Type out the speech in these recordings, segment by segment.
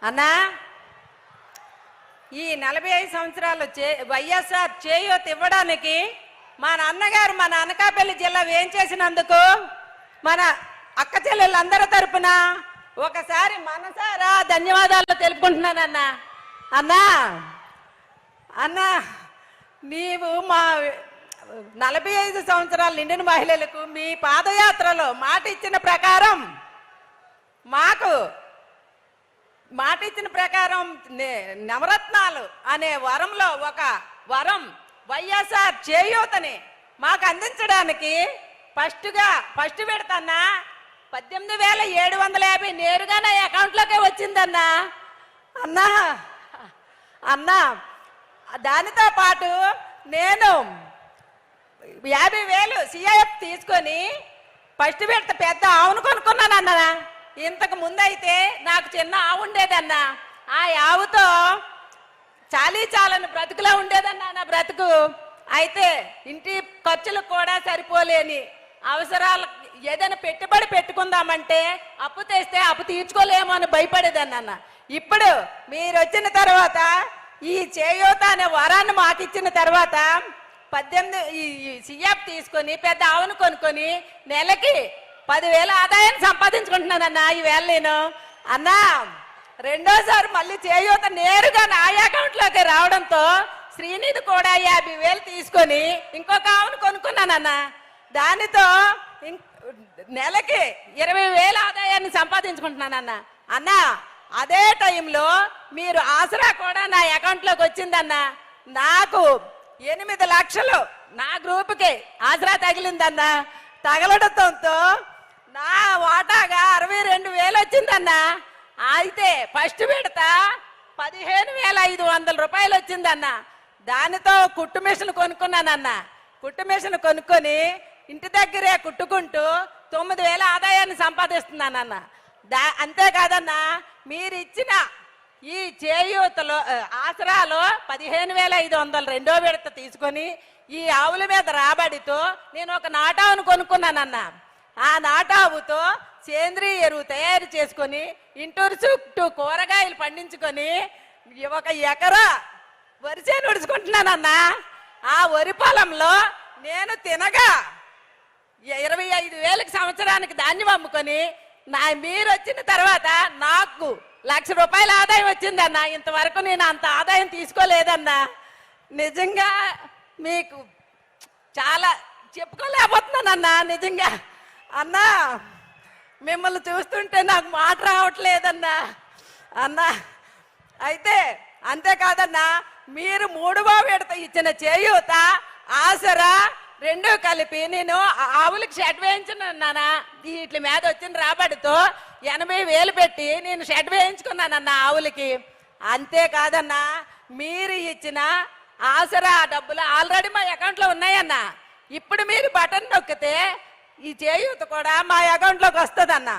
అన్నా ఈ 45 సంవత్సరాలు వైఎస్ఆర్ చేయూత ఇవ్వడానికి మా నాన్నగారు మన అనకాపల్లి జిల్లా ఏం చేసినందుకు మన అక్క చెల్లెళ్ళందరి తరపున ఒకసారి మనసారా ధన్యవాదాలు తెలుపుకుంటున్నానన్నా. అన్నా అన్నా నీవు మా 45 సంవత్సరాలు నిండిన మహిళలకు మీ పాదయాత్రలో మాట ఇచ్చిన ప్రకారం నవరత్నాలు అనే వరంలో ఒక వరం వైఎస్ఆర్ చేయూతని మాకు అందించడానికి ఫస్ట్ పెడతాన్నా 18,750 నేరుగా నా అకౌంట్లోకే వచ్చిందన్నా. అన్నా అన్నా దానితో పాటు నేను 50,000 సిఐఎఫ్ తీసుకొని ఫస్ట్ పెడితే పెద్ద ఆవును కొనుక్కున్నాను అన్న. ఇంతకు ముందైతే నాకు చిన్న ఆవు ఉండేదన్నా. ఆ ఆవుతో చాలని బ్రతుకులా ఉండేదన్నా నా బ్రతుకు. అయితే ఇంటి ఖర్చులకు కూడా సరిపోలేని అవసరాలు ఏదైనా పెట్టుబడి పెట్టుకుందామంటే అప్పు తెస్తే అప్పు తీర్చుకోలేమో అని భయపడేదన్న. ఇప్పుడు మీరు వచ్చిన తర్వాత ఈ చేయూత అనే వరాన్ని మాకు ఇచ్చిన తర్వాత 18 సిఎఫ్ తీసుకొని పెద్ద ఆవును కొనుక్కొని నెలకి 10,000 ఆదాయాన్ని సంపాదించుకుంటున్నానన్నా. ఈవేళ నేను అన్నా రెండోసారి మళ్ళీ చేయూత నేరుగా నా అకౌంట్లోకి రావడంతో శ్రీనిధి కూడా 50,000 తీసుకొని ఇంకొక ఆవును కొనుక్కున్నానన్నా. దానితో నెలకి 20,000 ఆదాయాన్ని సంపాదించుకుంటున్నానన్నా. అన్నా అదే టైంలో మీరు ఆసరా కూడా నా అకౌంట్లోకి వచ్చిందన్నా. నాకు 8 లక్షలు నా గ్రూప్కి ఆసరా తగిలిందన్నా. తగలడంతో నా వాటాగా 62,000 వచ్చిందన్నా. అయితే ఫస్ట్ విడత 15,500 రూపాయలు వచ్చిందన్నా. దానితో కుట్టు మిషన్ కొనుక్కున్నానన్నా. కుట్టు మిషన్ కొనుక్కొని ఇంటి దగ్గరే కుట్టుకుంటూ 9,000 ఆదాయాన్ని సంపాదిస్తున్నానన్న. అంతేకాదన్నా మీరు ఇచ్చిన ఈ చేయూతలో ఆసరాలో 15,500 రెండో విడత తీసుకొని ఈ ఆవుల మీద రాబడితో నేను ఒక నాటావును కొనుక్కున్నానన్నా. ఆ నాటావుతో సేంద్రీయ ఎరువు తయారు చేసుకొని ఇంటూరు చుట్టూ కూరగాయలు పండించుకొని 1 ఎకరా వరిసే నుడుచుకుంటున్నానన్నా. ఆ వరి పొలంలో నేను తినగా 25,000 సంవత్సరానికి ధాన్యం అమ్ముకొని మీరు వచ్చిన తర్వాత నాకు 1,00,000 రూపాయల ఆదాయం వచ్చిందన్నా. ఇంతవరకు నేను అంత ఆదాయం తీసుకోలేదన్నా. నిజంగా మీకు చాలా చెప్పుకోలేకపోతున్నానన్నా. నిజంగా అన్నా మిమ్మల్ని చూస్తుంటే నాకు మాట రావట్లేదన్నా. అన్నా అయితే అంతేకాదన్నా మీరు 3వ విడత ఇచ్చిన చేయూత ఆసరా రెండు కలిపి నేను ఆవులకు షెడ్ వేయించున్నానా. వీటి మీద వచ్చిన రాబడితో 80,000 పెట్టి నేను షెడ్ వేయించుకున్నానన్నా ఆవులకి. అంతేకాదన్నా మీరు ఇచ్చిన ఆసరా డబ్బులు ఆల్రెడీ మా అకౌంట్లో ఉన్నాయన్నా. ఇప్పుడు మీరు బటన్ నొక్కితే ఈ చేయూత కూడా మా అకౌంట్లోకి వస్తుందన్నా.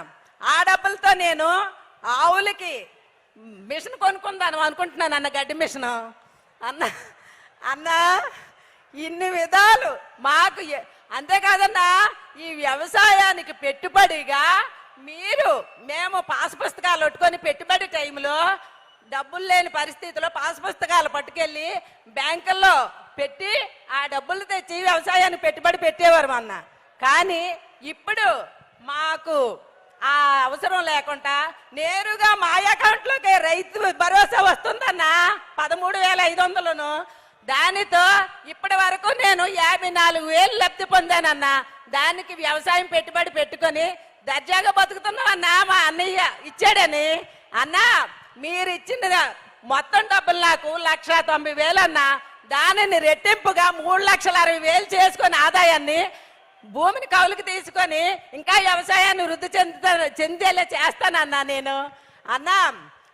ఆ డబ్బులతో నేను ఆవులకి మిషన్ కొనుక్కుందాను అనుకుంటున్నాను అన్న, గడ్డి మిషను అన్న. అన్నా ఇన్ని విధాలు మాకు అంతేకాదన్నా ఈ వ్యవసాయానికి పెట్టుబడిగా మేము పాస్ పుస్తకాలు పట్టుకొని పెట్టుబడి టైంలో డబ్బులు లేని పరిస్థితిలో పాస్ పుస్తకాలు పట్టుకెళ్ళి బ్యాంకుల్లో పెట్టి ఆ డబ్బులు తెచ్చి వ్యవసాయానికి పెట్టుబడి పెట్టేవారు అన్న. కానీ ఇప్పుడు మాకు ఆ అవసరం లేకుండా నేరుగా మా అకౌంట్లోకి రైతు భరోసా వస్తుందన్నా 13,500. దానితో ఇప్పటి వరకు నేను 54,000 లబ్ధి పొందానన్నా. దానికి వ్యవసాయం పెట్టుబడి పెట్టుకొని దర్జాగా బతుకుతున్నామన్నా. మా అన్నయ్య ఇచ్చాడని అన్నా. మీరు ఇచ్చిన మొత్తం డబ్బులు నాకు 1,90,000 అన్నా. దానిని రెట్టింపుగా 3,60,000 చేసుకొని ఆదాయాన్ని భూమిని కౌలుకి తీసుకొని ఇంకా వ్యవసాయాన్ని వృద్ధి చెందేలా చేస్తానన్నా నేను అన్నా.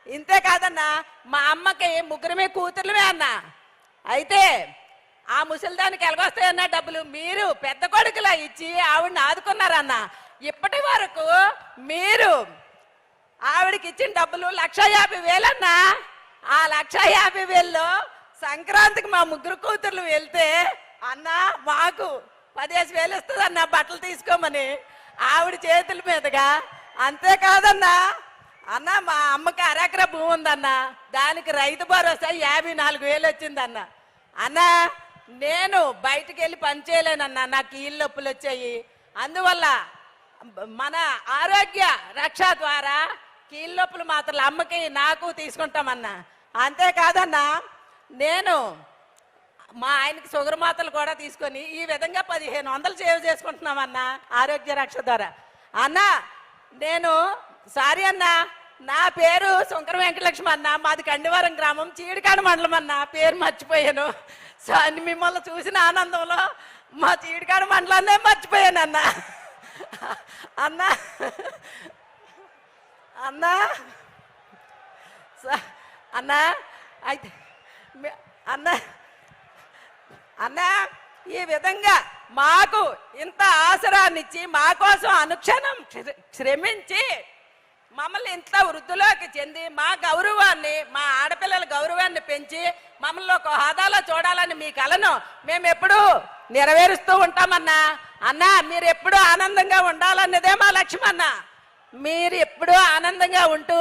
ఇంతే కాదన్నా మా అమ్మకి 3 కూతుర్లమే అన్నా. అయితే ఆ ముసలిదానికి ఎలాగొస్తాయన్న డబ్బులు మీరు పెద్ద కొడుకులా ఇచ్చి ఆవిడని ఆదుకున్నారన్నా. ఇప్పటి వరకు మీరు ఆవిడకి ఇచ్చిన డబ్బులు 1,50,000 అన్నా. ఆ 1,50,000లో సంక్రాంతికి మా 3 కూతుర్లు వెళ్తే అన్నా మాకు 15,000 ఇస్తుంది అన్న బట్టలు తీసుకోమని ఆవిడ చేతుల మీదుగా. అంతేకాదన్నా అన్న మా అమ్మకి అరెకరా భూమి ఉందన్న, దానికి రైతు భరోసా 54,000 వచ్చిందన్న. అన్న నేను బయటికి వెళ్ళి పని చేయలేనన్నా, నాకు కీళ్ళ నొప్పులు వచ్చాయి. అందువల్ల మన ఆరోగ్య రక్ష ద్వారా కీళ్ళ నొప్పులు మాత్రం అమ్మకి నాకు తీసుకుంటామన్నా. అంతేకాదన్నా, నేను మా ఆయనకి షుగర్ మాత్రలు కూడా తీసుకొని ఈ విధంగా 1,500 సేవ్ చేసుకుంటున్నామన్నా ఆరోగ్య రక్ష ద్వారా. అన్న నేను సారీ అన్న, నా పేరు శంకర వెంకటలక్ష్మి అన్న, మాది కండివరం గ్రామం, చీడికాడ మండలం అన్న. పేరు మర్చిపోయాను. మిమ్మల్ని చూసిన ఆనందంలో మా చీడికాడ మండలాన్నే మర్చిపోయాను అన్న. అన్న అన్న అన్న అయితే అన్న అన్న ఈ విధంగా మాకు ఇంత ఆసరాన్నిచ్చి మా కోసం అనుక్షణం శ్రమించి మమ్మల్ని ఇంత వృద్ధిలోకి చెంది మా గౌరవాన్ని, మా ఆడపిల్లల గౌరవాన్ని పెంచి మమ్మల్ని ఒక హోదాలో చూడాలని మీ కలను మేము ఎప్పుడూ నెరవేరుస్తూ ఉంటామన్నా. అన్న మీరు ఎప్పుడూ ఆనందంగా ఉండాలన్నదే మా లక్ష్యం అన్న. మీరు ఎప్పుడూ ఆనందంగా ఉంటూ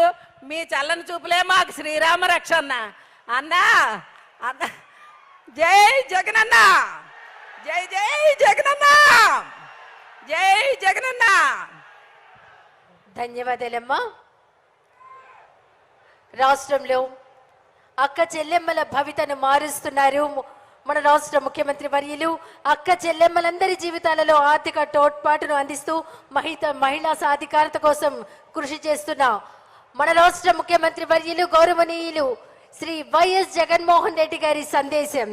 మీ చల్లని చూపులే మాకు శ్రీరామ రక్ష అన్న. అన్న అన్న జై జగనన్న, జై జై జగనన్న, జై జగనన్న. ధన్యవాదాలమ్మా. రాష్ట్రంలో అక్క చెల్లెమ్మల భవితను మారుస్తున్నారు మన రాష్ట్ర ముఖ్యమంత్రి వర్యులు. అక్క చెల్లెమ్మలందరి జీవితాలలో ఆర్థిక తోడ్పాటును అందిస్తూ మహిళా సాధికారత కోసం కృషి చేస్తున్న మన రాష్ట్ర ముఖ్యమంత్రి వర్యులు గౌరవనీయులు శ్రీ వైఎస్ జగన్మోహన్ రెడ్డి గారి సందేశం.